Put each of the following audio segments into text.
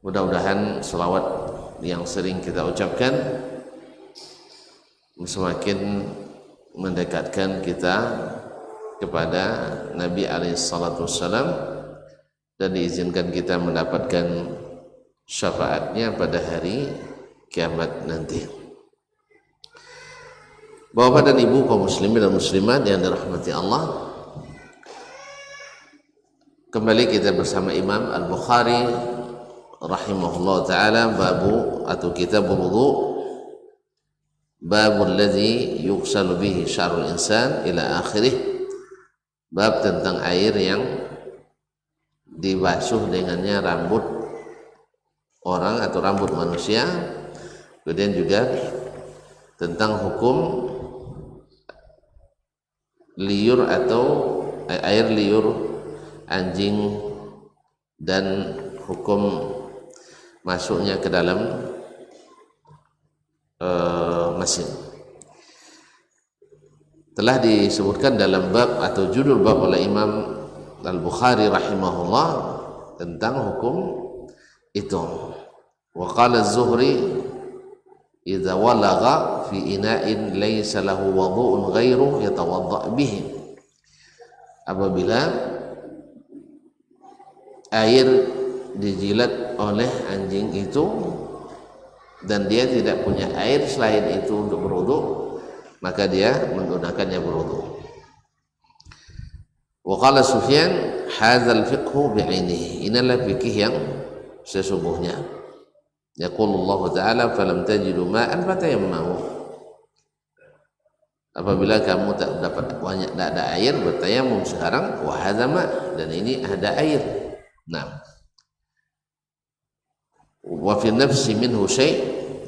Mudah-mudahan selawat yang sering kita ucapkan semakin mendekatkan kita kepada Nabi SAW dan diizinkan kita mendapatkan syafaatnya pada hari kiamat nanti. Bapak dan Ibu kaum muslimin dan muslimat yang dirahmati Allah, kembali kita bersama Imam Al-Bukhari rahimahullah ta'ala, babu atau kitab wudu, babul ladzi yughsalu bihi sya'rul insan ila akhirih, bab tentang air yang dibasuh dengannya rambut orang atau rambut manusia. Kemudian juga tentang hukum liur atau air liur anjing dan hukum masuknya ke dalam mesin. Telah disebutkan dalam bab atau judul bab oleh Imam Al-Bukhari rahimahullah tentang hukum itu. Wa qala Az-Zuhri idza walagha fi ina'in laysa lahu wudu'un ghairu yatawadda' bihi. Apabila air dijilat oleh anjing itu dan dia tidak punya air selain itu untuk berwudu, maka dia menggunakannya berwudu. Wa qala Sufyan hadzal fiqhu bi'ainihi, inilah fikih yang sesungguhnya. Yaqulullah ta'ala falam tajidu ma'an fatayammamu, apabila kamu tak dapat banyak, tak ada air, bertayamum sekarang. Wa hadza ma', dan ini ada air. Nah, wa fi nafsi minhu syai',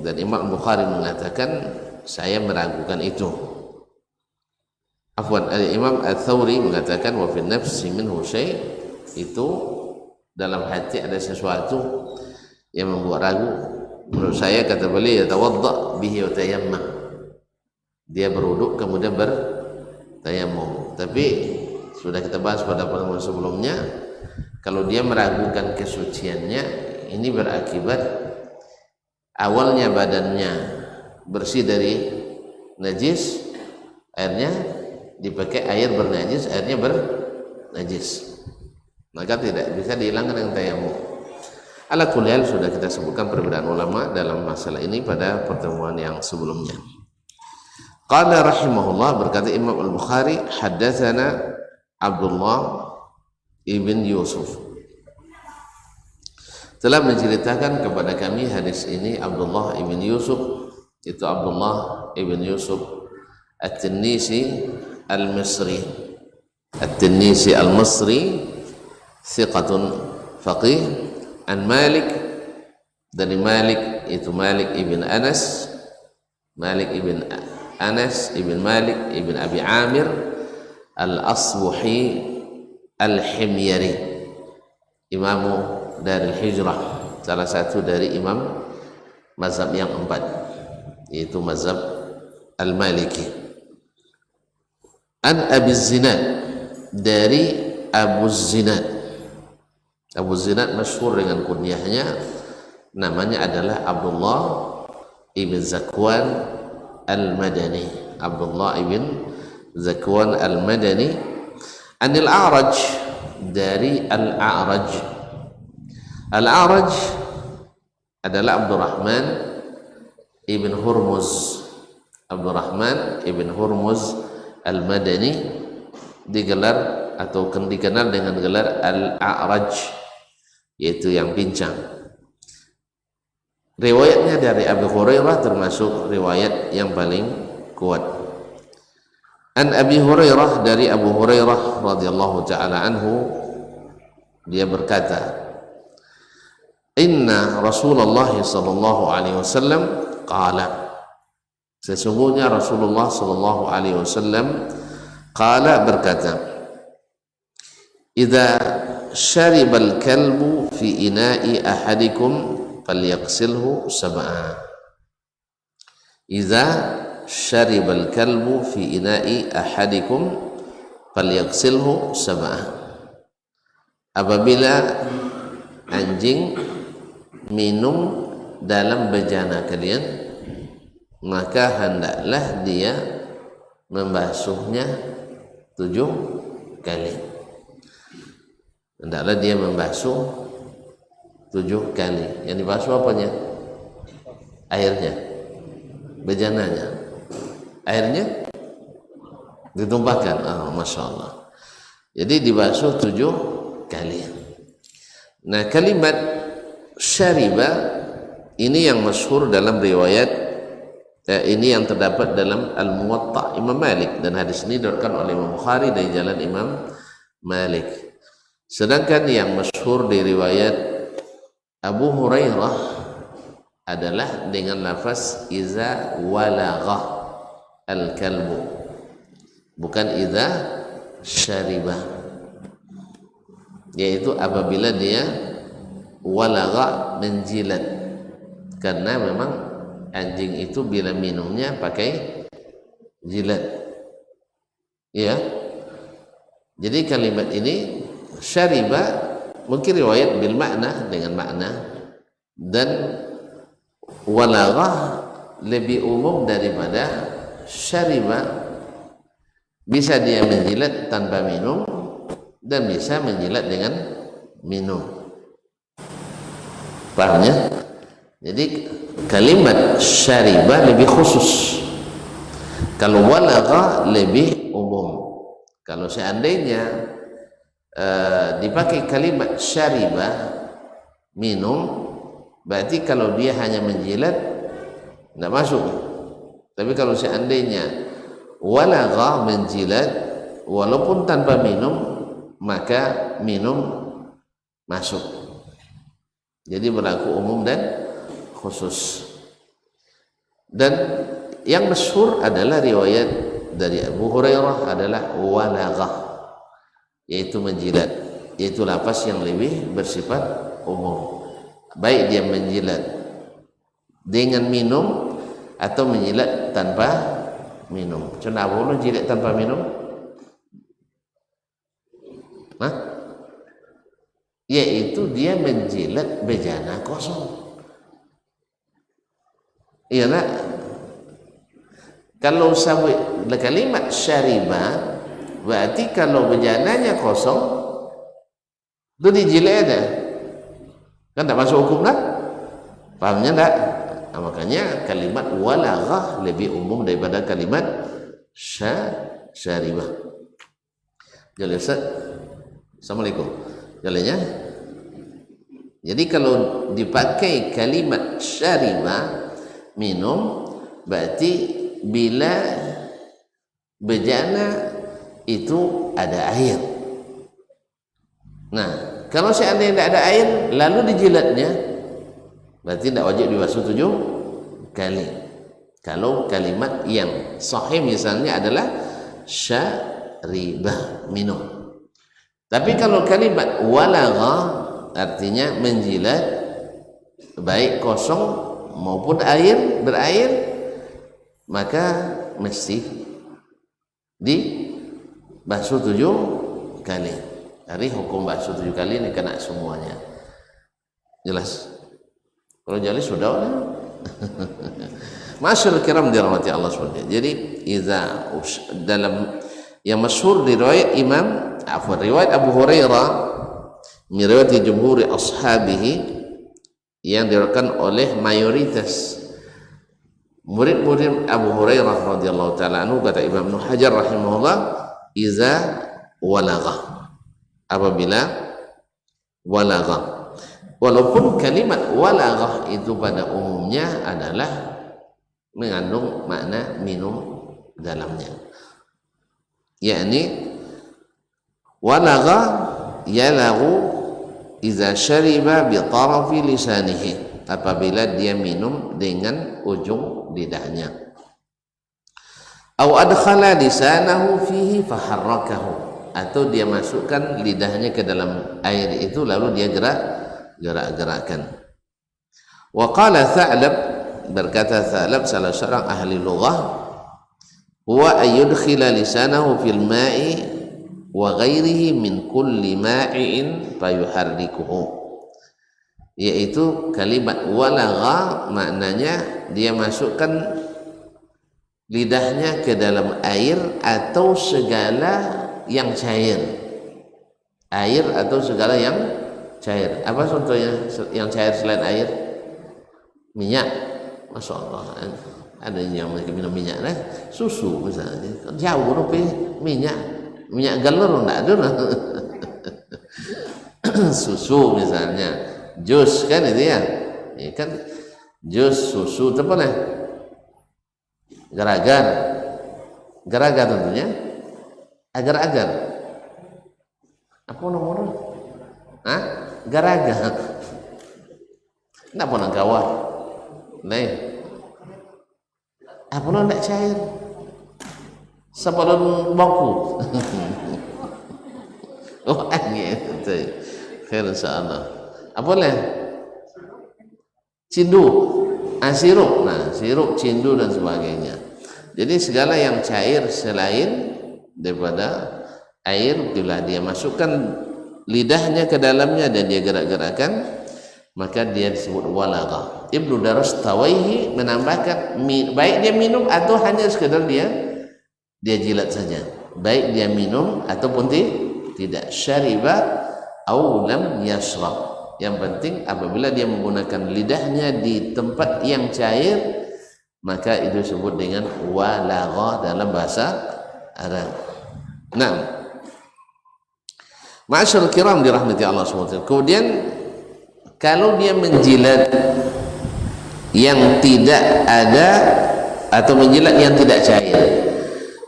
dan Imam Bukhari mengatakan saya meragukan itu. Afwan, Imam Ats-Tsauri mengatakan wa fi nafsi minhu syai', itu dalam hati ada sesuatu yang membuat ragu. Menurut saya, kata beliau, tawadda bihi wa tayammam, dia berwuduk kemudian bertayamum. Tapi sudah kita bahas pada pertemuan sebelumnya, kalau dia meragukan kesuciannya, ini berakibat awalnya badannya bersih dari najis, airnya dipakai air bernajis, airnya bernajis, maka tidak bisa dihilangkan dengan tayamum. Ala kulli hal, sudah kita sebutkan perbedaan ulama dalam masalah ini pada pertemuan yang sebelumnya. Qala rahimahullah, berkata Imam Al-Bukhari, haddatsana Abdullah ibn Yusuf, telah menceritakan kepada kami hadis ini Abdullah ibn Yusuf, itu Abdullah ibn Yusuf At-Tinnisi Al-Misri. At-Tinnisi Al-Misri thiqatun faqih, an Malik, dari Malik, itu Malik ibn Anas, Malik ibn Anas ibn Malik ibn Abi Amir Al-Asbuhi Al-Himyari, imamu dari hijrah, salah satu dari imam mazhab yang 4, yaitu mazhab Al-Maliki. An Abi Zinad, dari Abu Zinad. Abu Zinad masyhur dengan kunyahnya, namanya adalah Abdullah ibn Zakwan Al-Madani. Abdullah ibn Zakwan Al-Madani. Anil A'raj, dari Al-A'raj. Al-A'raj adalah Abdurrahman ibn Hurmuz. Abdurrahman ibn Hurmuz Al-Madani, digelar atau dikenal dengan gelar Al-A'raj, yaitu yang pincang. Riwayatnya dari Abu Hurairah termasuk riwayat yang paling kuat. An Abi Hurairah, dari Abu Hurairah radhiyallahu ta'ala anhu, dia berkata, inna Rasulullah sallallahu alaihi wasallam qala, sesungguhnya Rasulullah sallallahu alaihi wasallam qala, berkata, idza syaribal kalbu fi ina'i ahadikum falyaghsilhu sab'a. Idza syaribal kalbu fi ina'i ahadikum falyaghsilhu sab'a. Apabila anjing minum dalam bejana kalian, maka hendaklah dia membasuhnya 7 kali. Hendaklah dia membasuh 7 kali. Yang dibasuh apanya? Airnya, bejananya. Airnya ditumpahkan. Masya Allah. Jadi dibasuh 7 kali. Nah, kalimat syariba ini yang masyhur dalam riwayat, ini yang terdapat dalam Al-Muwatta Imam Malik, dan hadis ini diriwayatkan oleh Imam Bukhari dari jalan Imam Malik. Sedangkan yang masyhur di riwayat Abu Hurairah adalah dengan lafaz iza walagha al-kalbu, bukan iza syariba, yaitu apabila dia walagha, menjilat, karena memang anjing itu bila minumnya pakai jilat, ya. Jadi kalimat ini syariba mungkin riwayat bil makna, dengan makna, dan walagha lebih umum daripada syariba. Bisa dia menjilat tanpa minum dan bisa menjilat dengan minum. Pahamnya? Jadi kalimat syariba lebih khusus, kalau walagha lebih umum. Kalau seandainya dipakai kalimat syariba, minum, berarti kalau dia hanya menjilat tidak masuk. Tapi kalau seandainya walagha, menjilat walaupun tanpa minum, maka minum masuk. Jadi berlaku umum dan khusus. Dan yang masyhur adalah riwayat dari Abu Hurairah adalah walagha, yaitu menjilat, yaitu lafaz yang lebih bersifat umum, baik dia menjilat dengan minum atau menjilat tanpa minum. Kenapa boleh jilat tanpa minum? Yaitu dia menjilat bejana kosong. Iya nak? Kalau kalimat syariba, berarti kalau bejananya kosong itu dijilat aja, kan tak masuk hukum dah. Pahamnya tak? Nah, makanya kalimat walagha lebih umum daripada kalimat syaribah. Jadi Ustaz, Assalamualaikum. Jalannya. Jadi kalau dipakai kalimat syaribah, minum, berarti bila bejana itu ada air. Nah, kalau seandainya tidak ada air lalu dijilatnya, berarti tidak wajib dibasuh 7 kali. Kalau kalimat yang sahih misalnya adalah syaribah, minum. Tapi kalau kalimat walagha artinya menjilat, baik kosong maupun berair, maka mesti dibasuh 7 kali. Dari hukum basuh 7 kali ini kena semuanya. Jelas? Kalau jelas sudah lah. Masyaallah kiram dirahmati Allah SWT. Jadi dalam yang masyhur di riwayat riwayat Abu Hurairah, riwayat jumhur ashabihi, yang diriwayatkan oleh mayoritas murid-murid Abu Hurairah radhiyallahu taala anhu, kata Imam Ibnu Hajar rahimahullah, iza walagha, apabila walagha. Walaupun kalimat walagha itu pada umumnya adalah mengandung makna minum dalamnya, yakni walagha yalaghu iza syariba bi tarafi lisanihi, apabila dia minum dengan ujung lidahnya, au adkhala lisanahu fihi faharrakahu, atau dia masukkan lidahnya ke dalam air itu lalu dia gerak-gerakkan. Wa qala Tha'lab, berkata Tha'lab salah seorang ahli lughah, huwa ayyudkhila lisanahu fil ma'i wa ghairihi min kulli ma'in fayuharrikuhu, yaitu kalimat walagha maknanya dia masukkan lidahnya ke dalam air atau segala yang cair, air atau segala yang cair. Apa contohnya yang cair selain air? Minyak. Masya Allah, ada yang minum minyak lah, susu misalnya, jauh rupi minyak galur enggak ada susu misalnya, jus kan itu ya, kan jus susu apa nih, garagar tentunya, agar-agar apa nomor? Garagar enggak pernah kawat nih, apa lo enggak cair sebelum baku oh angin itu khair insyaallah. Apa lah cindu, sirup, sirup, cindu dan sebagainya. Jadi segala yang cair selain daripada air, bila dia masukkan lidahnya ke dalamnya dan dia gerak-gerakkan, maka dia disebut walagha. Ibnu Darustawaihi menambahkan baik dia minum atau hanya sekedar dia jilat saja, baik dia minum ataupun tidak, syariba au lam yashrab. Yang penting apabila dia menggunakan lidahnya di tempat yang cair, maka itu disebut dengan walagha dalam bahasa Arab. Nah, ma'asyarul kiram dirahmati Allah SWT. Kemudian kalau dia menjilat yang tidak ada atau menjilat yang tidak cair,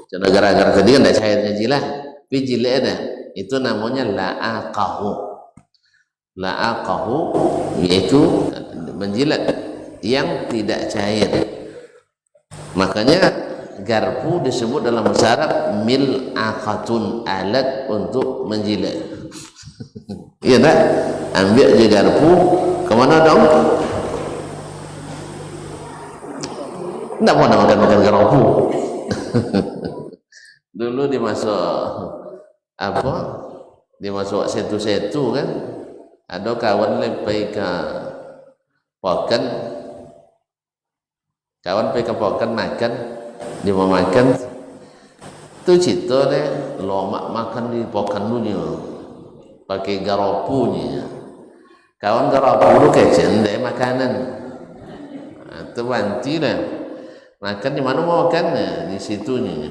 contoh gara-gara tadi kan tidak cairnya jilat, tapi jilat ada, itu namanya la'aqahu, yaitu menjilat yang tidak cair. Makanya garpu disebut dalam bahasa Arab mil'aqatun, alat untuk menjilat. Iya tak? Ambil je garpu, kemana dong? Tidak pernah makan garpu. Dulu dimasuk dimasuk setu-setu kan, ada kawan lepai ke pokan, makan, dia mau makan tu cerita deh, lomak makan di pokan dunia pakai garopunya. Kawan garopu lu kecen deh makanan, tu banti lah makan di mana mau makan di situnya,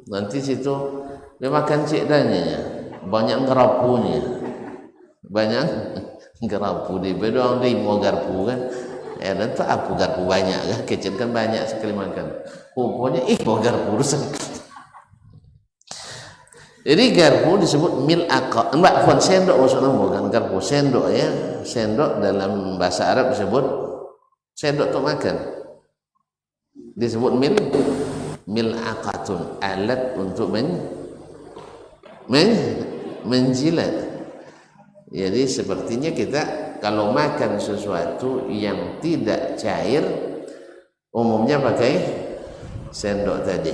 nanti situ dia makan cik danya banyak garapunya, banyak garapu di bedong di mau garpu kan, nanti apa garpu banyak kan, kecil kan banyak sekali makan, pokoknya mau garpu rusak. Jadi garpu disebut mil'aqa, bukan sendok maksudnya, bukan garpu, sendok ya, sendok dalam bahasa Arab disebut sendok untuk makan, disebut mil'aqatun, alat untuk menjilat. Jadi sepertinya kita kalau makan sesuatu yang tidak cair, umumnya pakai sendok tadi,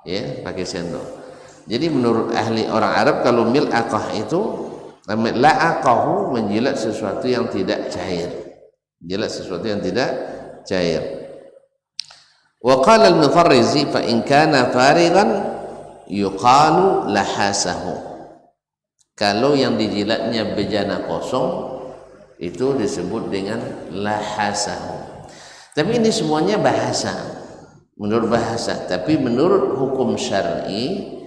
ya, pakai sendok. Jadi menurut ahli orang Arab, kalau mil'aqah itu la'aqahu, menjilat sesuatu yang tidak cair, jilat sesuatu yang tidak cair. Wa qala al-Mufarrizi fa in kana farighan yuqalu lahasahu. Kalau yang dijilatnya bejana kosong itu disebut dengan lahasahu. Tapi ini semuanya bahasa, menurut bahasa. Tapi menurut hukum syar'i,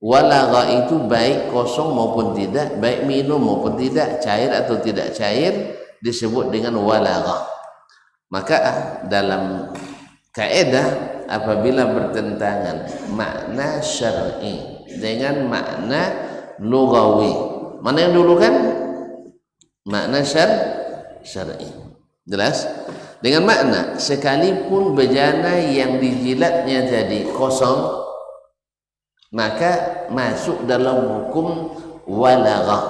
walagha itu baik kosong maupun tidak, baik minum maupun tidak, cair atau tidak cair, disebut dengan walagha. Maka dalam kaidah apabila bertentangan makna syar'i dengan makna lughawi, mana yang dulu kan? Makna syar'i. Jelas? Dengan makna sekalipun bejana yang dijilatnya jadi kosong, maka masuk dalam hukum walagha.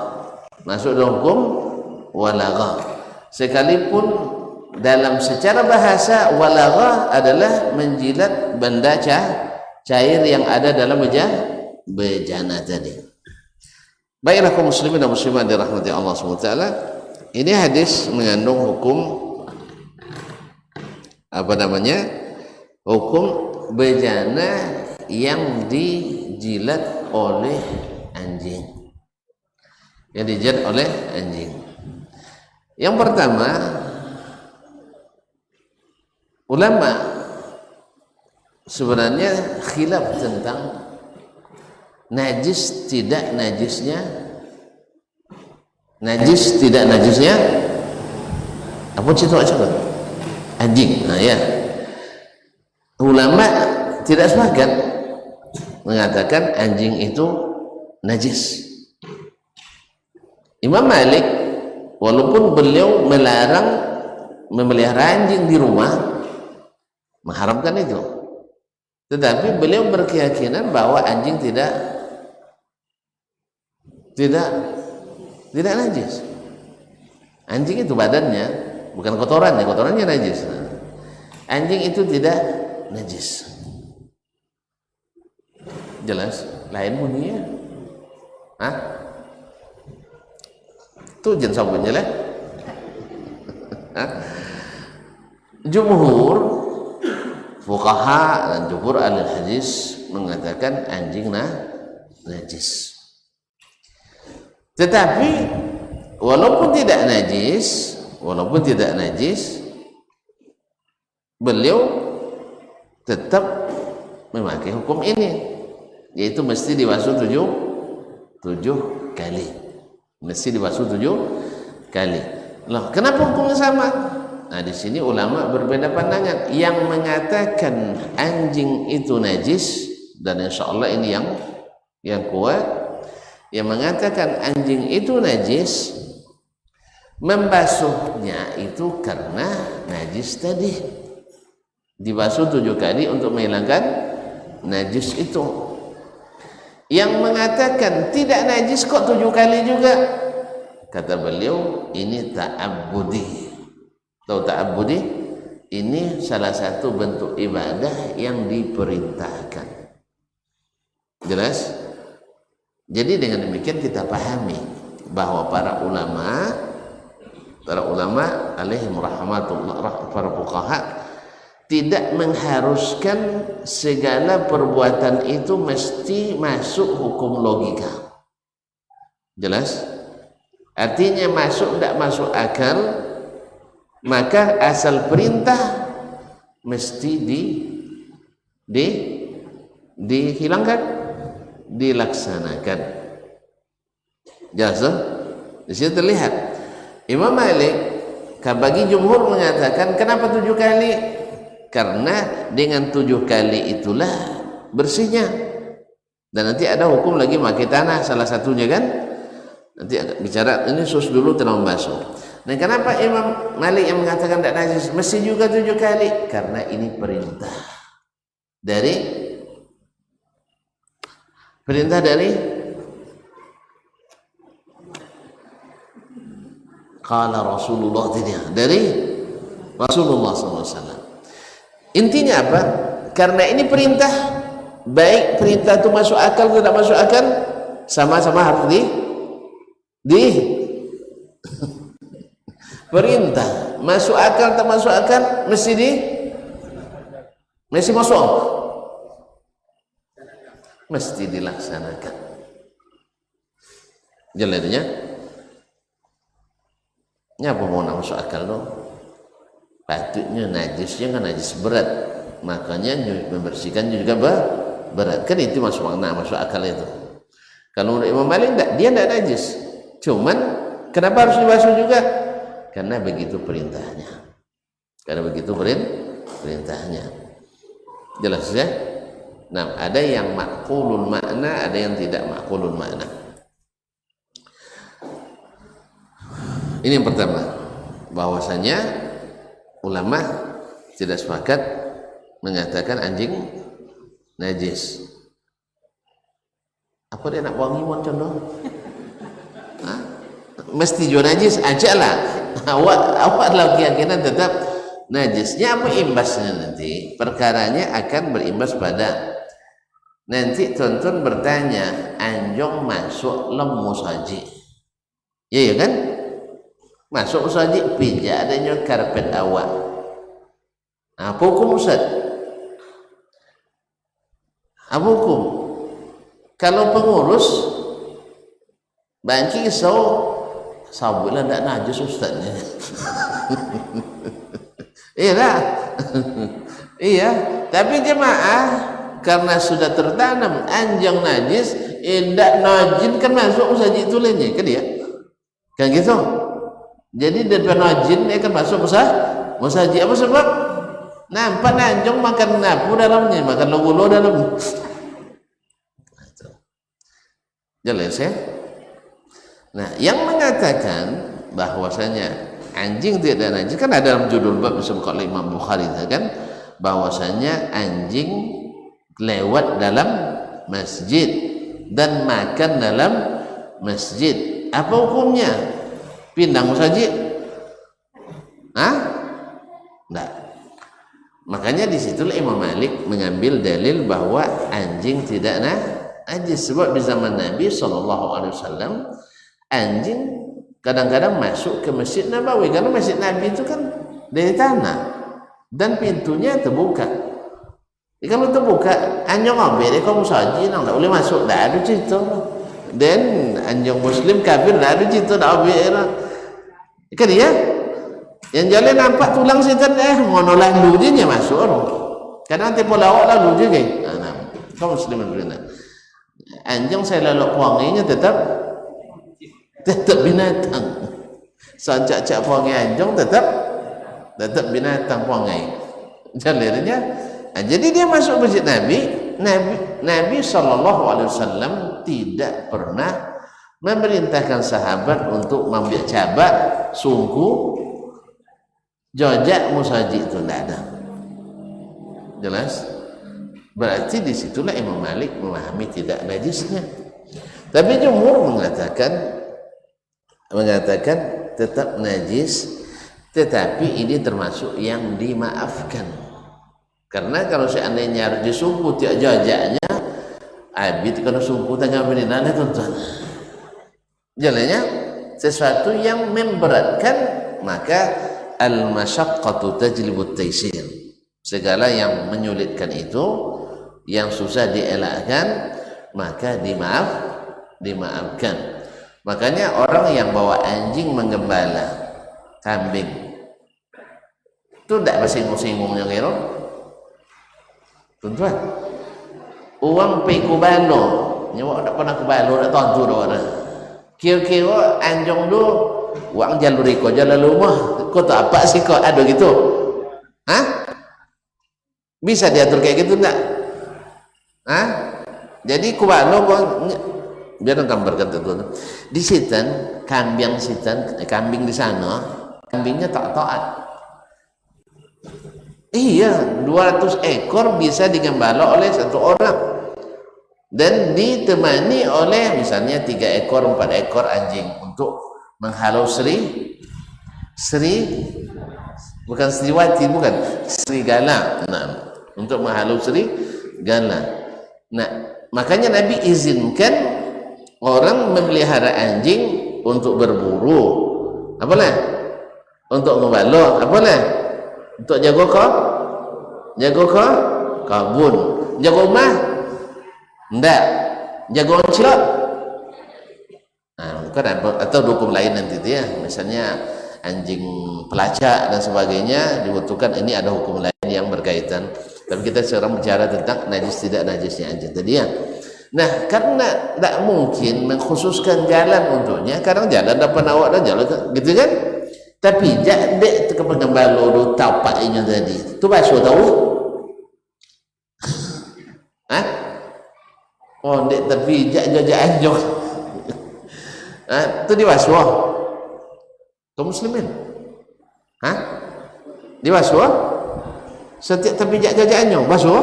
Masuk dalam hukum walagha. Sekalipun dalam secara bahasa walagha adalah menjilat benda cair yang ada dalam bejana tadi. Baiklah kaum muslimin dan muslimat dirahmati Allah SWT, Ini hadis mengandung hukum apa namanya? Hukum bejana yang dijilat oleh anjing. Yang dijilat oleh anjing. Yang pertama, ulama sebenarnya khilaf tentang najis tidak najisnya, najis tidak najisnya apa cerita coba anjing. Nah ya, ulama tidak sepakat mengatakan anjing itu najis. Imam Malik walaupun beliau melarang memelihara anjing di rumah, mengharamkan itu, tetapi beliau berkeyakinan bahwa anjing tidak najis. Anjing itu badannya bukan kotorannya najis. Anjing itu tidak najis. Jelas? Lain bunyinya. Hah? Itu jangan sampai jelas. Jumhur fuqaha dan jumhur ahli hadis mengatakan anjing najis. Tetapi walaupun tidak najis, beliau tetap memakai hukum ini, yaitu mesti dibasuh tujuh kali. Mesti dibasuh 7 kali. Loh, kenapa hukumnya sama? Nah, di sini ulama berbeda pandangan. Yang mengatakan anjing itu najis, dan insya Allah ini yang kuat, yang mengatakan anjing itu najis, membasuhnya itu karena najis tadi, dibasuh 7 kali untuk menghilangkan najis itu. Yang mengatakan tidak najis kok 7 kali juga, kata beliau ini ta'abbudi. Tahu ta'abbudi? Ini salah satu bentuk ibadah yang diperintahkan. Jelas? Jadi dengan demikian kita pahami bahwa para ulama alaihim rahmatullah, para fuqaha tidak mengharuskan segala perbuatan itu mesti masuk hukum logika. Jelas? Artinya tidak masuk akal, maka asal perintah mesti dihilangkan, dilaksanakan. Jelas? Di sini terlihat Imam Malik bagi jumhur mengatakan kenapa 7 kali? Karena dengan 7 kali itulah bersihnya. Dan nanti ada hukum lagi pakai tanah salah satunya kan. Nanti bicara ini sus dulu terlalu basuh. Dan kenapa Imam Malik yang mengatakan tidak najis mesti juga 7 kali? Karena ini perintah dari qala Rasulullah, dari Rasulullah SAW. Intinya apa? Karena ini perintah, baik perintah itu masuk akal atau tidak masuk akal, sama-sama harus perintah. Masuk akal atau masuk akal mesti masuk, mesti dilaksanakan. Jalannya nyapa mau masuk akal dong. Patutnya najisnya kan najis berat, makanya membersihkan juga berat kan, itu masuk makna masuk akal itu. Kalau menurut Imam Malik dia tidak najis, cuman kenapa harus dibasuh juga? Karena begitu perintahnya, perintahnya. Jelas ya? Nah, ada yang maqulul makna, ada yang tidak maqulul makna. Ini yang pertama, bahwasanya ulama tidak sepakat mengatakan anjing najis. Apa dia nak wangi mon contoh? Mesti juga najis aja lah. Awak adalah keyakinan tetap najisnya, apa imbasnya nanti? Perkaranya akan berimbas pada nanti tonton bertanya anjong masuk lemu saji. Ya kan? masuk saja pijak adanya karpet awak. Apa hukum Ustaz? Apa hukum? Kalau pengurus banci sabutlah tak najis Ustaznya. Iya lah. Iya, tapi jemaah karena sudah tertanam anjing najis, tidak najin kan masuk saja itu lainnya kan dia. Kan gitu. Jadi daripada najin dia kan masuk musajid. Apa sebab? Nampak anjing makan napu dalamnya, makan logo dalam. Jelas ya? Nah, yang mengatakan bahwasanya anjing tidak najis kan ada dalam judul bab disebutkan oleh Imam Bukhari kan, bahwasanya anjing lewat dalam masjid dan makan dalam masjid. Apa hukumnya? Pindang masjid? Enggak. Makanya disitulah Imam Malik mengambil dalil bahwa anjing tidak najis, sebab di zaman Nabi SAW anjing kadang-kadang masuk ke Masjid Nabawi karena Masjid Nabi itu kan dari tanah dan pintunya terbuka. Kalau terbuka anjing ambil dia kamu saji nang tak boleh masuk, tak ada cerita. Dan anjing Muslim kafir tak ada cerita tak ambil kan ya. Yang jalan nampak tulang setan ngono lalu dia masuk orang. Kadang tempo lawak lalu je kan. Kaum muslimin benar. Anjing saya lalok wanginya tetap binatang. Sajak-cak wangi anjing tetap binatang wangi. Jalannya. Jadi dia masuk masjid Nabi SAW tidak pernah memerintahkan sahabat untuk mengambil cabak, sungguh jojak musajid itu tidak ada. Jelas? Berarti disitulah Imam Malik memahami tidak najisnya. Tapi jumhur mengatakan tetap najis, tetapi ini termasuk yang dimaafkan. Karena kalau seandainya harus disungkuh tiap jojaknya, abid kalau sungkuh tengah berinana tuan-tuan. Jalannya sesuatu yang memberatkan, maka al-masyaqqatu tajlibut taysir. Segala yang menyulitkan itu, yang susah dielakkan, maka dimaafkan. Makanya orang yang bawa anjing menggembala kambing itu tidak bersinggung-singgungnya kira. Tuan-tuan, uang pergi kubalo, nyawa tak pernah kubalo, tak tontu dah. Kira-kira anjing tu uang jalur iko jalan rumah, kau tak apa sih kau ada gitu? Bisa diatur kayak gitu enggak? Jadi kubalo biar gambarkan tuan. Di sitan kambing di sana, kambingnya tak taat. Iya, 200 ekor bisa digembala oleh satu orang dan ditemani oleh misalnya 3 ekor 4 ekor anjing untuk menghalau bukan Sriwati, bukan serigala. Nah, untuk menghalau serigala. Nah, makanya Nabi izinkan orang memelihara anjing untuk berburu, apalah, untuk ngebalo, apalah, untuk jaga kebun, jaga rumah, enggak, jaga cilok. Atau hukum lain nanti dia, misalnya anjing pelacak dan sebagainya dibutuhkan, ini ada hukum lain yang berkaitan. Tapi kita sekarang bicara tentang najis tidak najisnya anjing tadi ya. Nah, karena tak mungkin mengkhususkan jalan untuknya, kadang jalan depan awak dan jalan gitu kan. Tapi jadek ke pengembalo do tapaknya tadi tu basuh tahu. Oh dek tapi jajak anjok. Tu dibasuh kaum muslimin. Dibasuh setiap tapi jajak anjok basuh.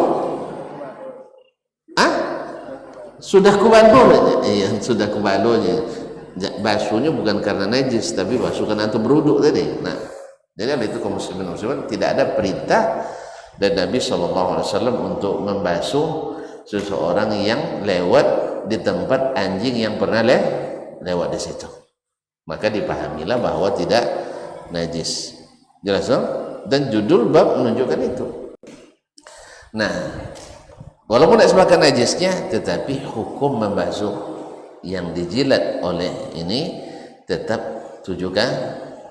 Sudah kubalo. Iya, sudah kubalonya. Basuhnya bukan karena najis, tapi basuh karena antum beruduk tadi. Nah, jadi itu kaum muslimin tidak ada perintah dari Nabi SAW untuk membasuh seseorang yang lewat di tempat anjing yang pernah lewat di situ. maka dipahamilah bahwa tidak najis. Jelas dong? Dan judul bab menunjukkan itu. Nah, walaupun tidak sebagai najisnya, tetapi hukum membasuh yang dijilat oleh ini tetap 7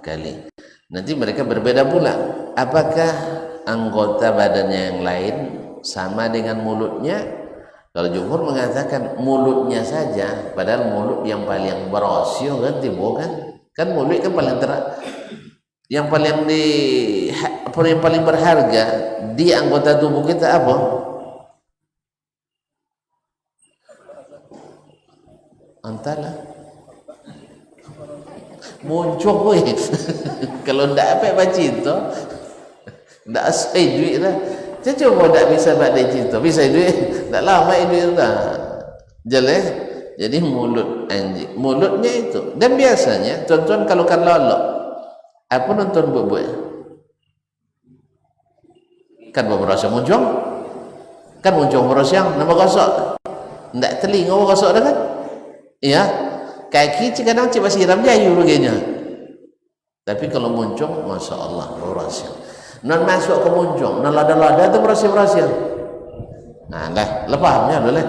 kali. Nanti mereka berbeda pula. Apakah anggota badannya yang lain sama dengan mulutnya? Kalau jumhur mengatakan mulutnya saja, padahal mulut yang paling berosio kan tibo kan mulut kan paling yang paling berharga di anggota tubuh kita apa? Antara muncul boy. Kalau ndak apa baca itu ndak asai duit lah. Saya coba ndak bisa baca itu, bisa duit ndak lama duit dah jelek. Jadi mulut anjing, mulutnya itu. Dan biasanya tuan-tuan kalau kan lolok apa nonton buat kan beberapa muncul kan muncul beberapa nama gosok ndak telinga gosok dah kan iya kaki kadang coba siram jayu begini. Tapi kalau muncul masya Allah beberapa non masuk ke muncul non lada-lada itu beberapa nah lah lepahnya boleh.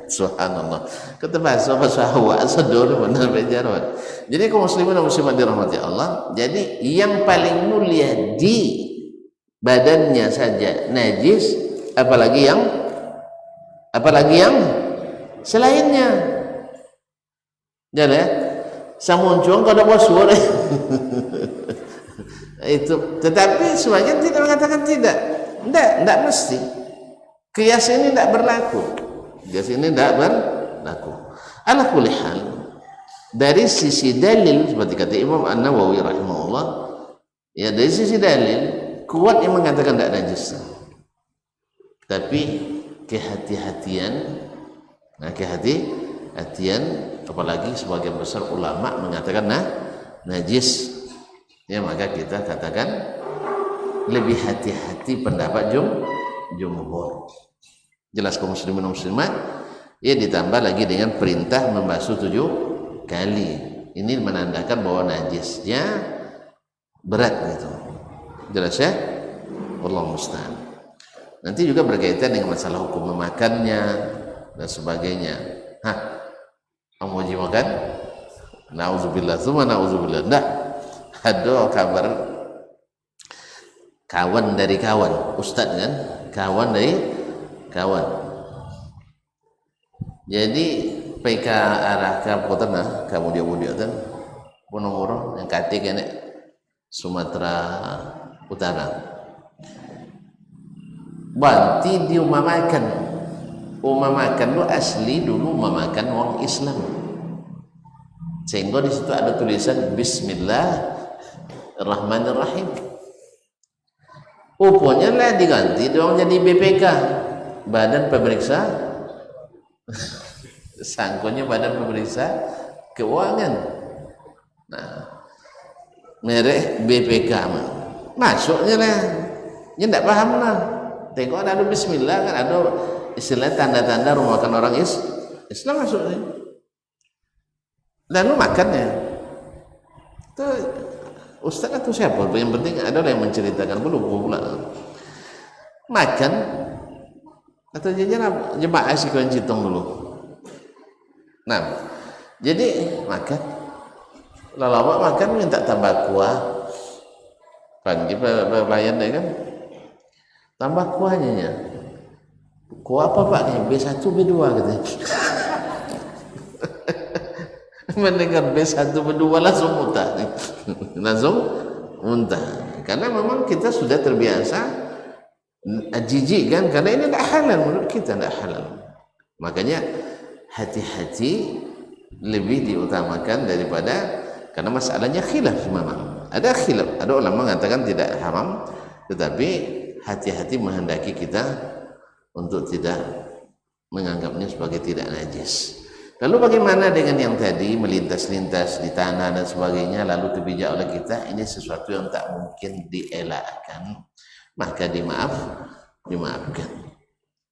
Subhanallah kata bahasa hawa sedul benar bejaran. Jadi kaum muslimin dan muslimat dirahmati Allah, jadi yang paling mulia di badannya saja najis, apalagi yang selainnya. Jadi samuncung kalau bosur itu, tetapi sebagian tidak mengatakan tidak mesti. Kias ini tidak berlaku. Kias ini tidak berlaku. Ala kulli hal, dari sisi dalil seperti kata Imam An-Nawawi rahimahullah, ya dari sisi dalil kuat yang mengatakan tidak najis. Tapi kehati-hatian, apalagi sebagian besar ulama mengatakan najis, ya maka kita katakan lebih hati-hati pendapat jumhur. Jelas kaum muslimin dan muslimat, ya ditambah lagi dengan perintah membasuh 7 kali. Ini menandakan bahwa najisnya berat gitu. Jelas ya? Wallahu musta'an. Nanti juga berkaitan dengan masalah hukum memakannya dan sebagainya. Kamu wajib makan? Nauzubillah, tsumma nauzubillah. Ndak. Ada kabar kawan dari kawan, ustaz kan? Kawan dari kawan. Jadi PK arah ke Putana, kamu dia kan? Ponorogo yang kate kene Sumatera Utara. Banti di umah makan lu asli dulu memakan wong Islam, sehingga di situ ada tulisan Bismillahirrahmanirrahim. Rupanya lah diganti doang jadi BPK, Badan Pemeriksa sangkonya Badan Pemeriksa Keuangan. Nah, merek BPK masuknya lah, dia tidak paham lah. Tengok ada Bismillah kan, ada istilah tanda-tanda rumah makan orang Islam masuknya. Lalu makannya itu ustaz atau siapa? Yang penting adalah yang menceritakan belum pula makan atau jajan jemaah si kawan citong dulu. Nah, jadi makan lalu makan minta tambah kuah, panggil pelayan deh kan, tambah kuahnya. Kuah apa pak? B1 B2 katanya. Mendengar B1 B2 langsung muntah karena memang kita sudah terbiasa jijik kan, karena ini tidak halal menurut kita, tidak halal. Makanya hati-hati lebih diutamakan daripada, karena masalahnya khilaf memang ada khilaf, ada ulama mengatakan tidak haram, tetapi hati-hati menghendaki kita untuk tidak menganggapnya sebagai tidak najis. Lalu bagaimana dengan yang tadi melintas-lintas di tanah dan sebagainya lalu terpijak oleh kita? Ini sesuatu yang tak mungkin dielakkan, maka dimaafkan.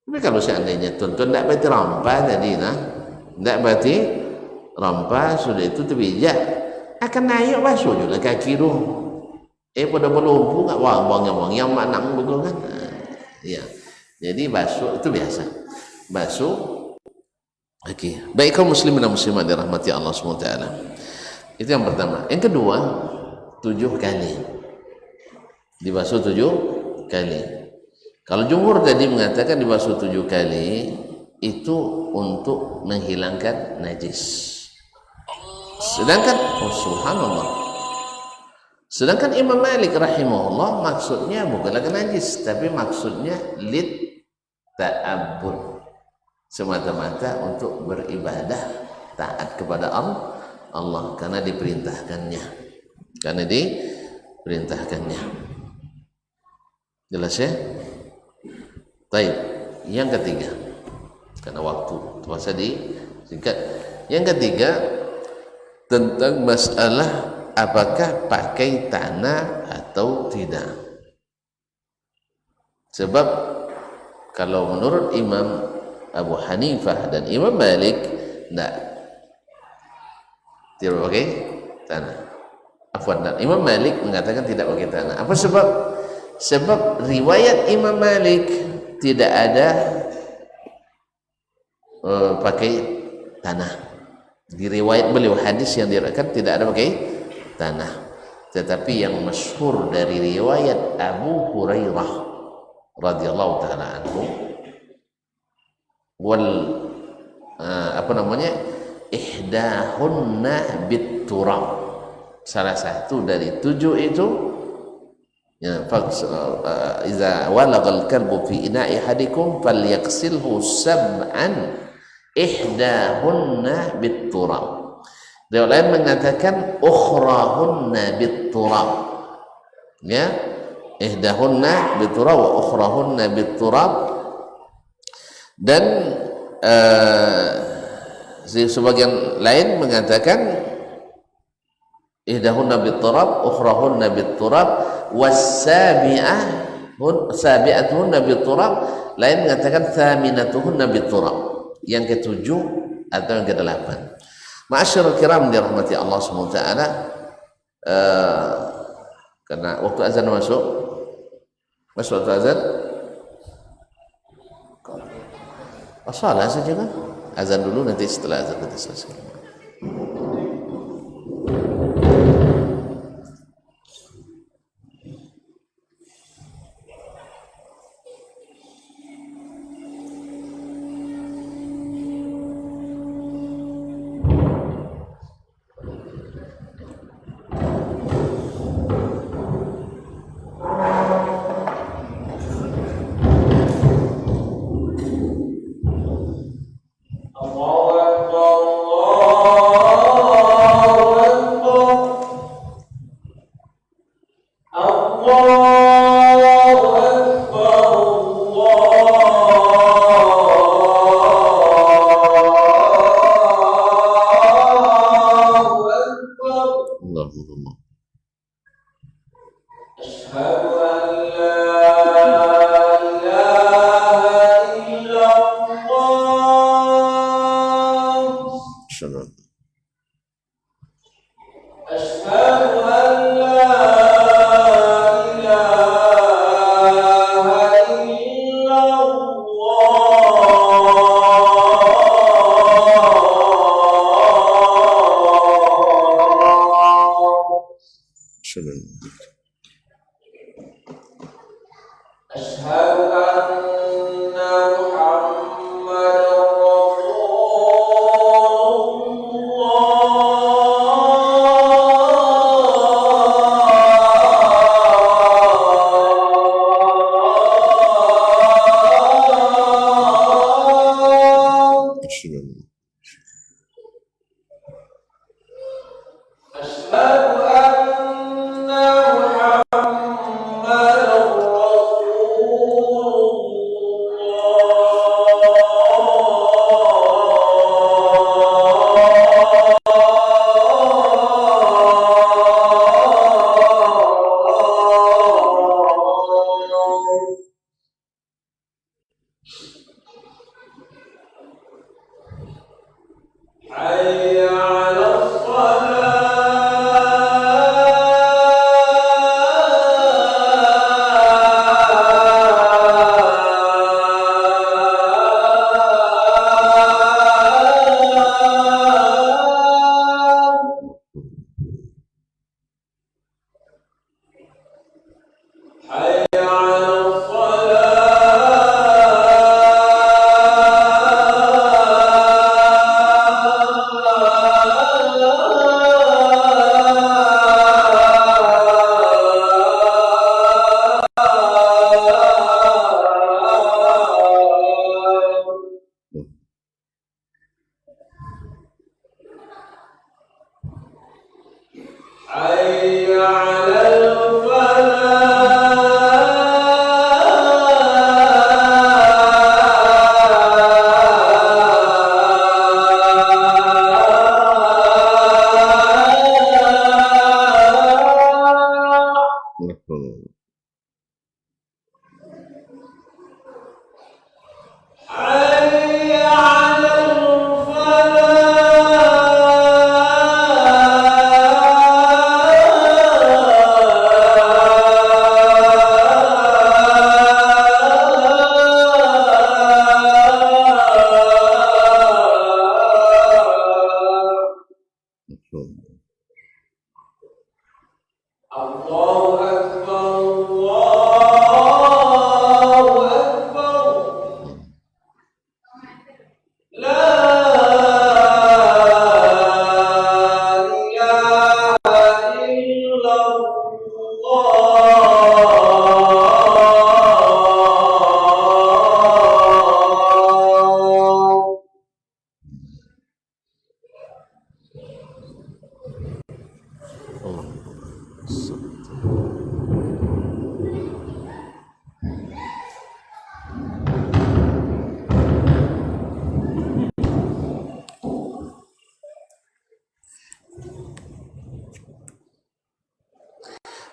Tapi kalau seandainya tuan-tuan tidak berarti rampah tadi, tidak berarti rampah sudah itu terpijak, akan naik basuh juga kaki tu. Pada berlumpuh kat wang yang makna betul kan. Ya. Jadi basuh itu biasa. Basuh. Okey. Baik kaum muslimin dan muslimat dirahmati Allah SWT. Itu yang pertama. Yang kedua, 7 kali. Dibasuh 7 kali. Kalau jumhur tadi mengatakan dibasuh 7 kali itu untuk menghilangkan najis. Sedangkan subhanallah. Sedangkan Imam Malik rahimahullah maksudnya bukanlah najis, tapi maksudnya lit ta'abbud. Semata-mata untuk beribadah taat kepada Allah karena diperintahkannya. Karena diperintahkannya. Jelas ya? Baik. Yang ketiga, karena waktu terpaksa disingkat. Yang ketiga tentang masalah apakah pakai tanah atau tidak. Sebab kalau menurut Imam Abu Hanifah dan Imam Malik tidak pakai tanah. Afwan, dan Imam Malik mengatakan tidak pakai tanah. Apa sebab? Sebab riwayat Imam Malik tidak ada pakai tanah. Di riwayat beliau hadis yang diriwayatkan tidak ada pakai tanah. Tetapi yang masyhur dari riwayat Abu Hurairah radhiyallahu taala anhu ihdahunna bit-turab. Salah satu dari 7 itu ya, iza walagal kalbu fi ina'i hadikum falyaksilhu sab'an ihdahunna bit-turab. Riwayat lain mengatakan ukhrahunna bit-turab. Ya, ihdahunna bit-turab wa ukhrahunna bit-turab. Dan sebagian lain mengatakan ihdahunna bit-turab ukhrahunna bit-turab was-sabi'atuhunna bit-turab. Lain mengatakan thaminatuhunna bit-turab. Yang ke-7 atau yang ke-8. Ma'asyiral kiram dirahmati Allah SWT. Karena waktu azan masuk waktu azan salah saja kan? Azan dulu, nanti setelah azan kita selesai.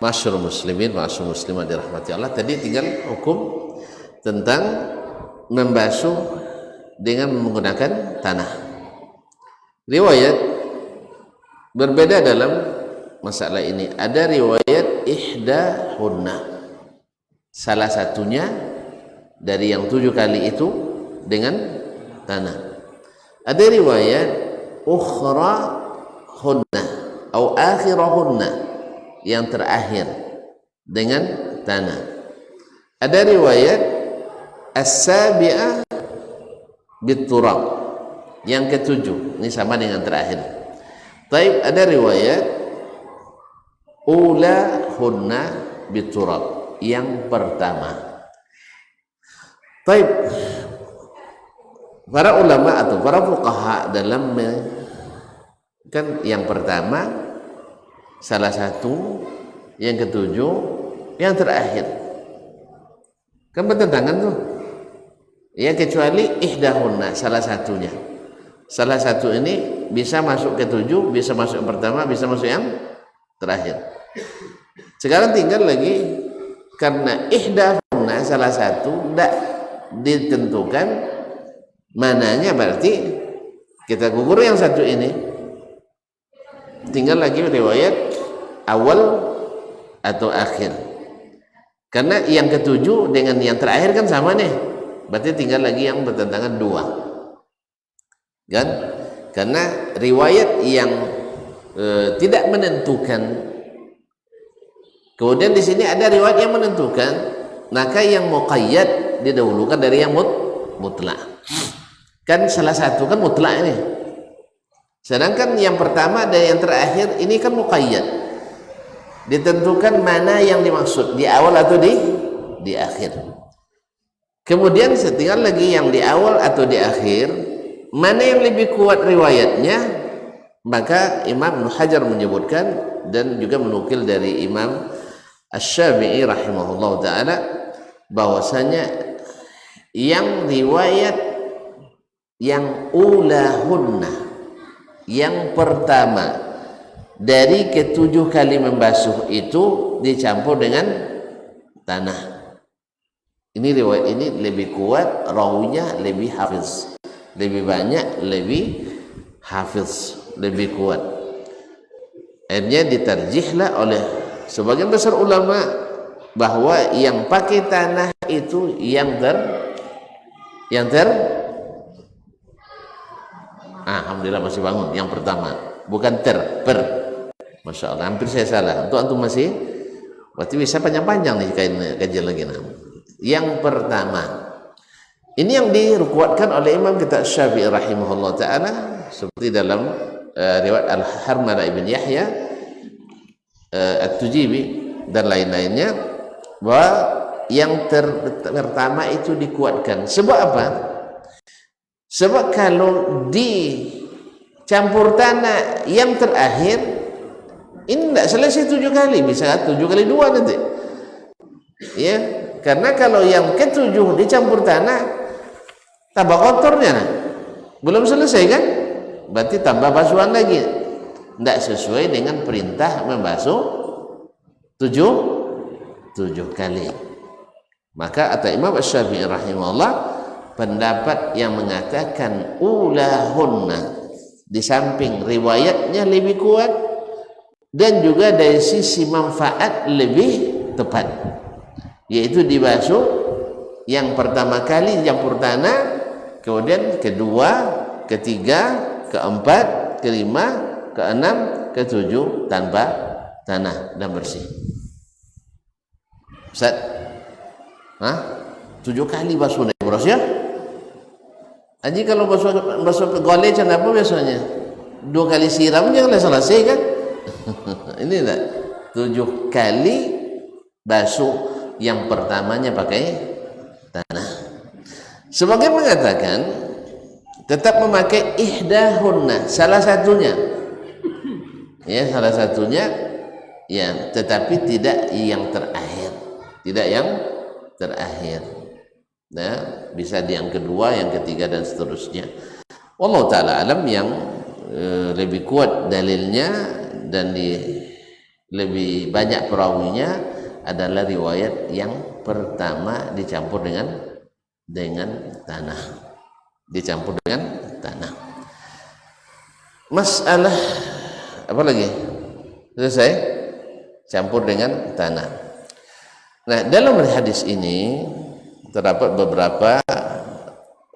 Masyhur muslimin, masyhur muslimat dirahmati Allah. Tadi tinggal hukum tentang membasuh dengan menggunakan tanah. Riwayat berbeda dalam masalah ini. Ada riwayat ihdahunna, salah satunya dari yang 7 kali itu dengan tanah. Ada riwayat ukhrahunna atau akhirahunna, yang terakhir dengan tanah. Ada riwayat as-sabi'ah bit-turab, yang ke-7, ini sama dengan terakhir. Taib, ada riwayat ulahunna bit-turab, yang pertama. Taib, para ulama atau para fuqaha dalam kan yang pertama, salah satu, yang ke-7, yang terakhir, kan bertentangan tuh ya, kecuali ihdahunna, salah satunya. Salah satu ini bisa masuk ke-7, bisa masuk yang pertama, bisa masuk yang terakhir. Sekarang tinggal lagi, karena ihdahunna salah satu tidak ditentukan mananya, berarti kita gugur yang satu ini. Tinggal lagi riwayat awal atau akhir, karena yang ke-7 dengan yang terakhir kan sama nih, berarti tinggal lagi yang bertentangan 2 kan, karena riwayat yang tidak menentukan, kemudian di sini ada riwayat yang menentukan, maka yang muqayyad didahulukan dari yang mutlak. Kan salah satu kan mutlak ini, sedangkan yang pertama dan yang terakhir ini kan muqayyad, ditentukan mana yang dimaksud, di awal atau di akhir. Kemudian setinggal lagi yang di awal atau di akhir, mana yang lebih kuat riwayatnya, maka Imam Ibnu Hajar menyebutkan dan juga menukil dari Imam Asy-Syafi'i rahimahullah ta'ala, bahwasanya yang riwayat yang ulahunna, yang pertama dari ke-7 kali membasuh itu dicampur dengan tanah. Ini riwayat ini lebih kuat, rawinya lebih hafiz, lebih banyak, lebih hafiz, lebih kuat. Akhirnya ditarjihlah oleh sebagian besar ulama bahwa yang pakai tanah itu yang alhamdulillah masih bangun, yang pertama, bukan per. Masya Allah, hampir saya salah. Untuk antum masih Berarti bisa panjang-panjang nih kajian lagi. Yang pertama, ini yang dikuatkan oleh Imam kita Syafi'i rahimahullah ta'ala, seperti dalam riwayat Al-Harmala ibn Yahya At-Tujibi dan lain-lainnya, bahwa yang pertama itu dikuatkan. Sebab apa? Sebab kalau dicampur tanah yang terakhir ini tidak selesai 7 kali, bisa 7 kali 2 nanti ya, karena kalau yang ke-7 dicampur tanah tambah kotornya, belum selesai kan, berarti tambah basuhan lagi, tidak sesuai dengan perintah membasuh 7 kali. Maka kata Imam Asy-Syafi'i rahimahullah, pendapat yang mengatakan ulahunna, di samping riwayatnya lebih kuat dan juga dari sisi manfaat lebih tepat, yaitu dibasuh yang pertama kali dicampur tanah, kemudian kedua, ketiga, keempat, kelima, keenam, ketujuh tanpa tanah dan bersih. Ustaz, 7 kali basuh nih bros ya. Aji kalau basuh gole macam apa biasanya? 2 kali siram jangan selesai kan? Ini enggak, 7 kali basuh yang pertamanya pakai tanah. Sebagai mengatakan tetap memakai ihdahunna, salah satunya ya, salah satunya ya, tetapi tidak yang terakhir, tidak yang terakhir. Nah, bisa di yang kedua, yang ketiga dan seterusnya. Wallahu taala alam. Yang lebih kuat dalilnya dan lebih banyak perawinya adalah riwayat yang pertama dicampur dengan tanah, dicampur dengan tanah. Masalah apa lagi? Selesai? Campur dengan tanah. Nah, dalam hadis ini terdapat beberapa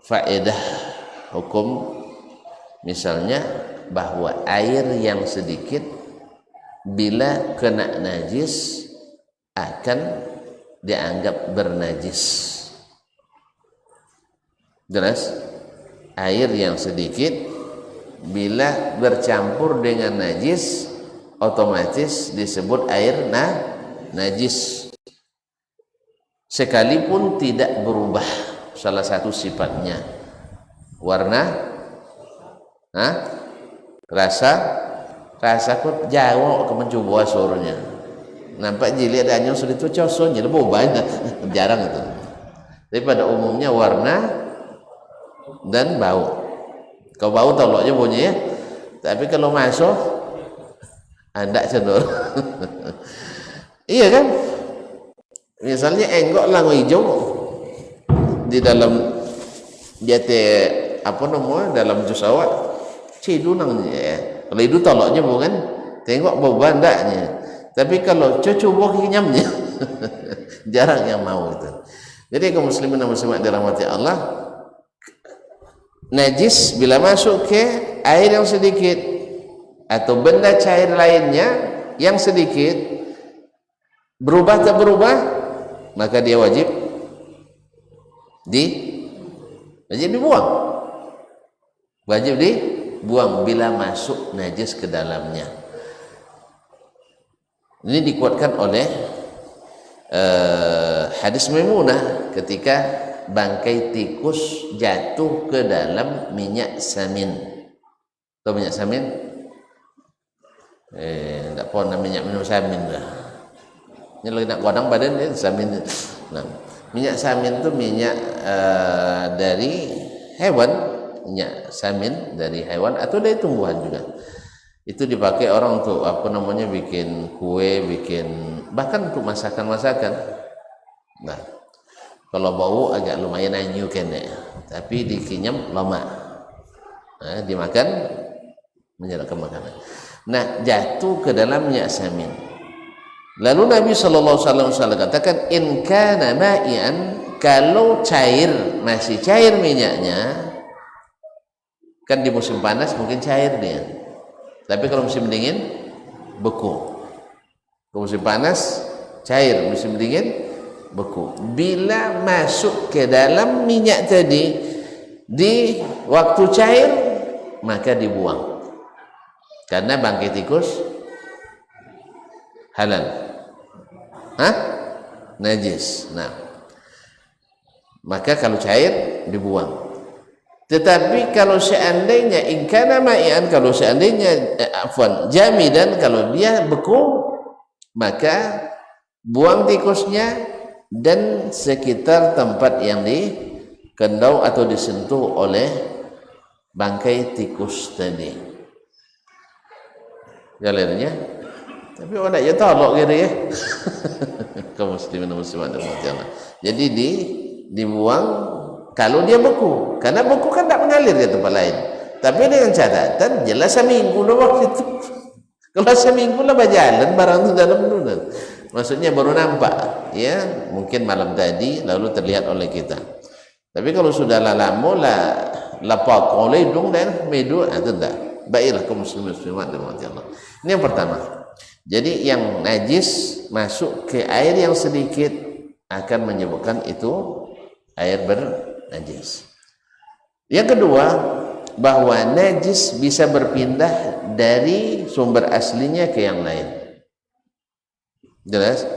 faedah hukum, misalnya bahwa air yang sedikit bila kena najis akan dianggap bernajis. Jelas? Air yang sedikit bila bercampur dengan najis otomatis disebut air najis, sekalipun tidak berubah salah satu sifatnya, warna, rasa kok jauh ke mencoba suruhnya, nampak jili ada anyong sudah itu cosonya lebih banyak jarang itu. Tapi pada umumnya warna dan bau. Kalau bau tahu aja bunyi ya, tapi kalau masuk ada cendur. Iya kan? Misalnya enggok lango hijau di dalam jate apa namanya dalam jus awak cidu nangnya ya. Kalau itu toloknya bukan tengok bau bandaknya, tapi kalau cucu buah nyamnya jarang yang mau itu. Jadi kaum muslimin dan muslimat dirahmati Allah, najis bila masuk ke air yang sedikit atau benda cair lainnya yang sedikit, berubah tak berubah, maka dia wajib dibuang, wajib dibuang bila masuk najis ke dalamnya. Ini dikuatkan oleh hadis Maimunah ketika bangkai tikus jatuh ke dalam minyak samin. Tahu minyak samin? Tak pernah minyak minum samin dah. Ini lagi nak godang badan dia samin. Nah, minyak samin itu minyak dari hewan, minyak samin dari hewan atau dari tumbuhan juga. Itu dipakai orang untuk apa namanya bikin kue, bahkan untuk masakan-masakan. Nah, kalau bau agak lumayan anyu kan ya, tapi dikinyam lama. Nah, dimakan menyerap makanan. Nah, jatuh ke dalam minyak samin. Lalu Nabi sallallahu alaihi wasallam katakan, in kana ma'ian, kalau cair, masih cair minyaknya, kan di musim panas mungkin cair dia. Tapi kalau musim dingin beku. Kalau musim panas cair, musim dingin beku. Bila masuk ke dalam minyak tadi di waktu cair, maka dibuang, karena bangkai tikus halal, najis. Nah, maka kalau cair dibuang. Tetapi kalau seandainya ingkana ma'ian, kalau seandainya jamidan, kalau dia beku, maka buang tikusnya dan sekitar tempat yang dikendau atau disentuh oleh bangkai tikus tadi. Galerinya, tapi orang ya tolok gitu ya. Kaum muslimin dan muslimat Allah. Jadi dibuang kalau dia beku, karena beku kan tak mengalir ke tempat lain. Tapi dengan catatan jelas seminggu lah waktu itu. Kalau seminggu lah berjalan barang itu dalam dunia. Maksudnya baru nampak, ya mungkin malam tadi lalu terlihat oleh kita. Tapi kalau sudah lama lah lapak oleh dong dan medu, itu enggak. Baiklah kaum muslimin dan Allah. Ini yang pertama. Jadi yang najis masuk ke air yang sedikit akan menyebabkan itu air najis. Yang kedua, bahwa najis bisa berpindah dari sumber aslinya ke yang lain. Jelas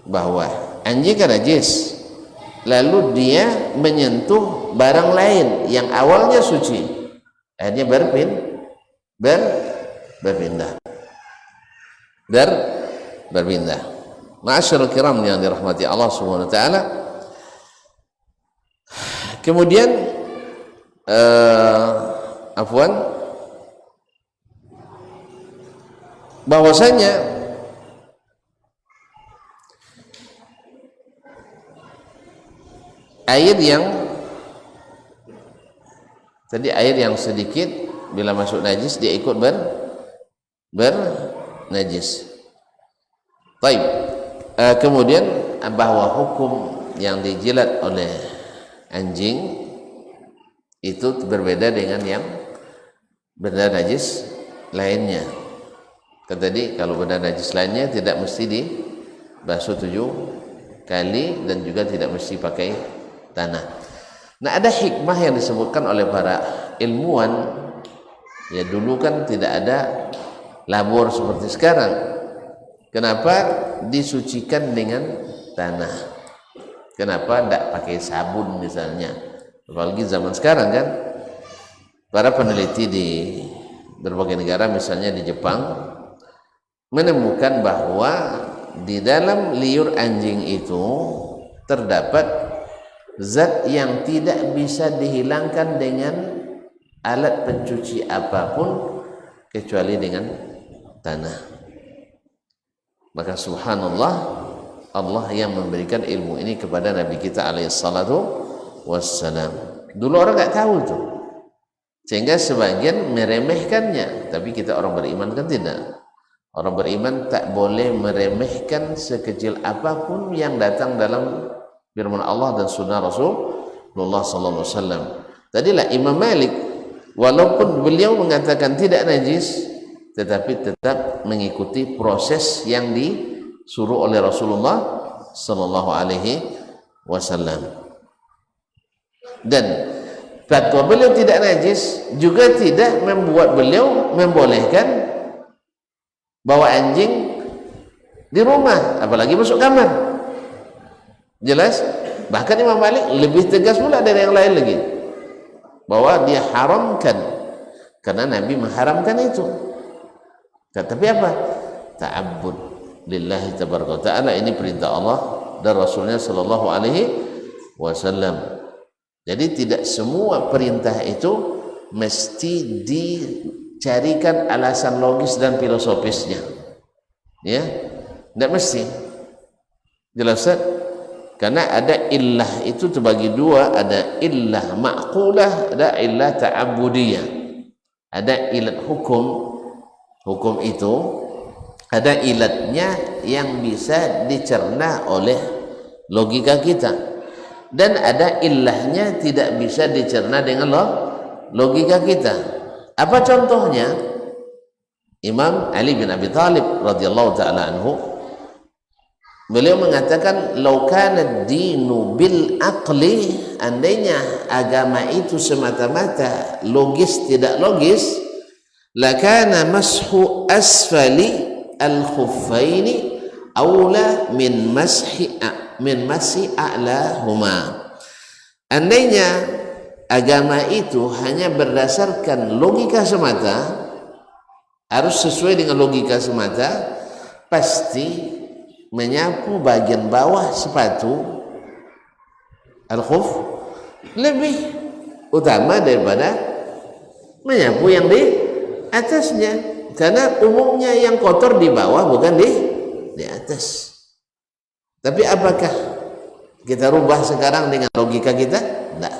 bahwa anjing kan najis, lalu dia menyentuh barang lain yang awalnya suci, akhirnya berpindah. Ma'asyiral kiram yang dirahmati Allah Subhanahu wa taala. Kemudian bahwasanya air yang sedikit bila masuk najis dia ikut bernajis. Baik. Kemudian bahwa hukum yang dijilat oleh anjing itu berbeda dengan yang benda najis lainnya. Tadi kalau benda najis lainnya tidak mesti dibasuh 7 kali dan juga tidak mesti pakai tanah. Nah, ada hikmah yang disebutkan oleh para ilmuwan. Ya, dulu kan tidak ada labor seperti sekarang. Kenapa disucikan dengan tanah? Kenapa tidak pakai sabun misalnya? Apalagi zaman sekarang kan, para peneliti di berbagai negara, misalnya di Jepang, menemukan bahwa di dalam liur anjing itu terdapat zat yang tidak bisa dihilangkan dengan alat pencuci apapun kecuali dengan tanah. Maka subhanallah, Allah yang memberikan ilmu ini kepada Nabi kita alaihissalatu wassalam. Dulu orang nggak tahu tuh, sehingga sebagian meremehkannya. Tapi kita orang beriman kan tidak. Orang beriman tak boleh meremehkan sekecil apapun yang datang dalam firman Allah dan sunnah Rasulullah sallallahu alaihi wasallam. Tadilah Imam Malik, walaupun beliau mengatakan tidak najis, tetapi tetap mengikuti proses yang disuruh oleh Rasulullah sallallahu alaihi wasallam. Dan fatwa beliau tidak najis juga tidak membuat beliau membolehkan bawa anjing di rumah, apalagi masuk kamar. Jelas? Bahkan Imam Malik lebih tegas pula dari yang lain lagi, bahwa dia haramkan karena Nabi mengharamkan itu. Tapi apa? Ta'abbud lillahi tabaraka ta'ala, ini perintah Allah dan Rasulnya sallallahu alaihi wasallam. Jadi tidak semua perintah itu mesti dicarikan alasan logis dan filosofisnya, ya, tidak mesti. Jelas? Karena ada illah itu terbagi dua, ada illah ma'qulah, ada illah ta'abudiyah. Ada ilat hukum itu ada ilatnya yang bisa dicerna oleh logika kita, dan ada illahnya tidak bisa dicerna dengan logika kita. Apa contohnya? Imam Ali bin Abi Thalib radhiyallahu taala anhu Beliau mengatakan, "Lau kana ad-dinu bil aqli," andainya agama itu semata-mata logis tidak logis, lakana mashu asfali al-khuffaini aula min mashi a'lahuma. Andainya agama itu hanya berdasarkan logika semata, harus sesuai dengan logika semata, pasti menyapu bagian bawah sepatu al-khuf lebih utama daripada menyapu yang di atasnya, karena umumnya yang kotor di bawah bukan di atas. Tapi apakah kita rubah sekarang dengan logika kita? Tidak,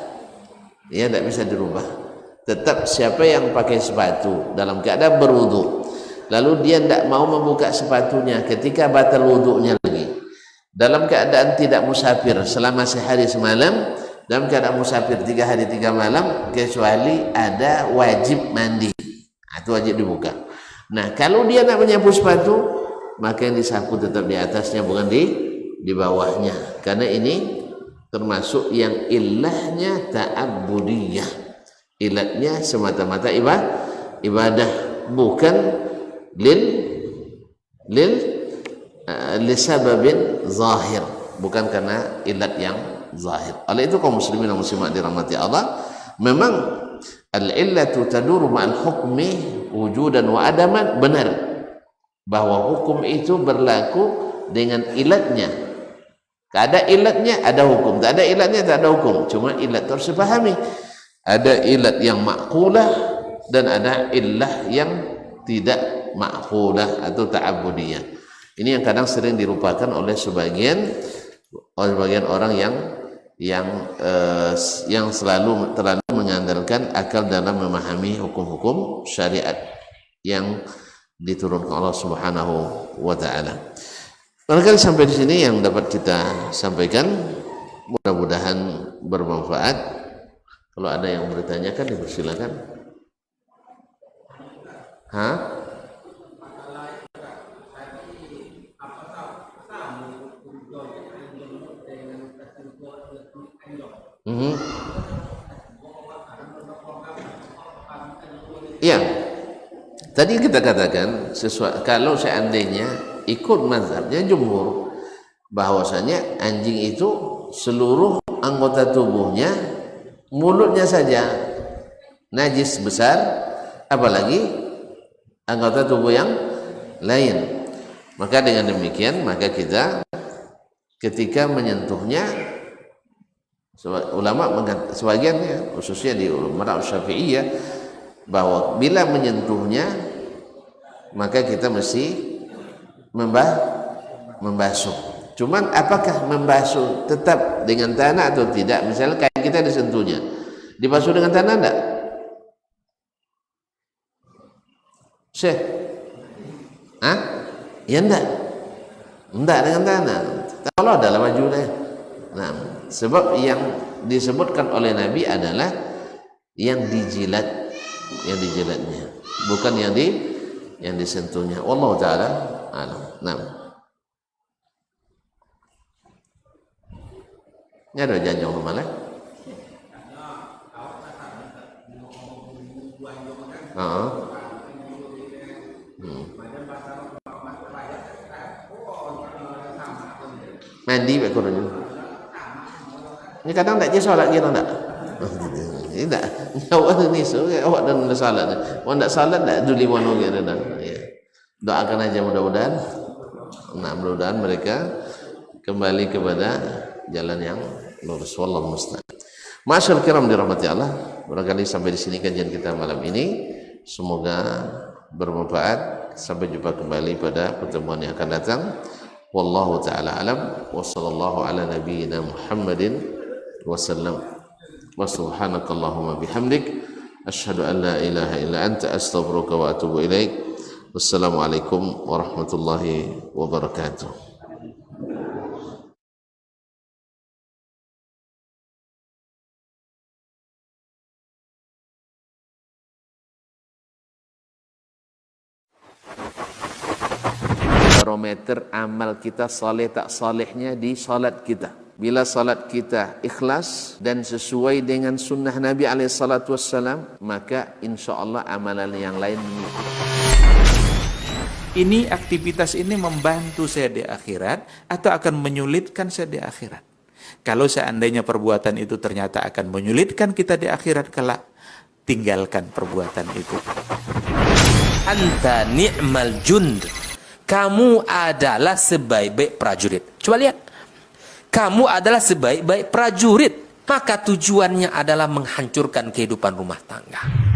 ya tidak bisa dirubah. Tetap siapa yang pakai sepatu dalam keadaan berwudu, lalu dia tidak mau membuka sepatunya ketika batal wudunya lagi, dalam keadaan tidak musafir selama sehari semalam, dalam keadaan musafir 3 hari 3 malam, kecuali ada wajib mandi, itu wajib dibuka. Nah, kalau dia nak menyapu sepatu, maka yang disapu tetap di atasnya, bukan di bawahnya, karena ini termasuk yang ilahnya ta'abbudiyah, ilatnya semata-mata ibadah, bukan lisababin zahir, bukan karena ilat yang zahir. Oleh itu kaum muslimin dan muslimat dirahmati Allah, memang al-illatu taduru ma'al hukmi wujudan wa adaman, benar bahwa hukum itu berlaku dengan ilatnya. Ada ilatnya ada hukum, tak ada ilatnya tak ada hukum. Cuma ilat harus dipahami, ada ilat yang ma'qulah dan ada illah yang tidak ma'qulah atau ta'abudiyah. Ini yang kadang sering dilupakan oleh sebagian orang yang terlalu mengandalkan akal dalam memahami hukum-hukum syariat yang diturunkan Allah Subhanahu wa taala. Barangkali sampai di sini yang dapat kita sampaikan, mudah-mudahan bermanfaat. Kalau ada yang bertanyakan dipersilakan. Iya, tadi kita katakan kalau seandainya ikut mazhabnya jumhur, bahwasanya anjing itu seluruh anggota tubuhnya, mulutnya saja najis besar, apalagi anggota tubuh yang lain. Maka dengan demikian, maka kita ketika menyentuhnya, ulama sebagian ya, khususnya di ulama Syafi'iyah, bahwa bila menyentuhnya maka kita mesti membasuh. Cuman apakah membasuh tetap dengan tanah atau tidak? Misalnya kayak kita disentuhnya, dibasuh dengan tanah enggak? Syekh? Ya enggak dengan tanah. Kalau adalah majulah. Nah, sebab yang disebutkan oleh Nabi adalah yang dijilatnya, bukan yang disentuhnya. Wallahu taala alam. Nah, ini ada janji Allah malah. Mandi baik kurang. Ini kadang tak je solat kita tak. Tidak, awak ni awak dan salat. Awak tak salat tak duli wano kita dah. Ya. Doakan aja mudah-mudahan. Nah, mudah-mudahan mereka kembali kepada jalan yang lurus. Wallahu musta'an. Masyaallah kiram dirahmati Allah. Barangkali sampai di sini kajian kita malam ini. Semoga bermanfaat. Sampai jumpa kembali pada pertemuan yang akan datang. Wallahu taala alam. Wa sallallahu ala nabiyyina Muhammadin wasallam. Wa subhanakallahumma bihamdik asyhadu an la ilaha illa anta astaghfiruka wa atubu ilaik. Wassalamualaikum warahmatullahi wabarakatuh. barometer amal kita saleh tak salehnya di salat kita. Bila salat kita ikhlas dan sesuai dengan sunnah Nabi SAW, maka insya Allah amalan yang lain mengikuti. Ini aktivitas ini membantu saya di akhirat atau akan menyulitkan saya di akhirat? Kalau seandainya perbuatan itu ternyata akan menyulitkan kita di akhirat kelak, tinggalkan perbuatan itu. Anta ni'mal jund. Kamu adalah sebaik-baik prajurit. Coba lihat. Kamu adalah sebaik-baik prajurit. Maka tujuannya adalah menghancurkan kehidupan rumah tangga.